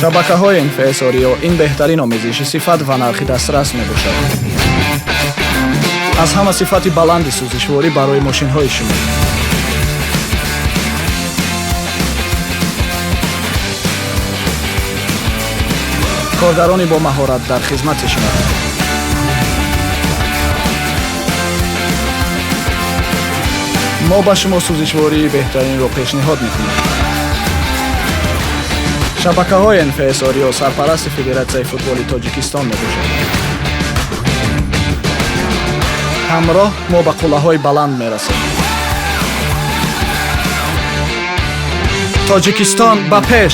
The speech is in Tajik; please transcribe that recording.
шабакаҳои инфисориё ин беҳтарин омезиши сифат ва нархи дастрас мебошад. аз ҳама сифати баланди сӯзишворӣ барои мошинҳои шумо. коргарони бо маҳорат дар хизмати шумо. мо ба шумо сӯзишвории беҳтаринро пешниҳод мекунем. шабакаҳои инфисориё сарпарасти Федератсияи футболи Тоҷикистон мебошад. ҳамроҳ мо ба қуллаҳои баланд мерасем. Тоҷикистон ба пеш!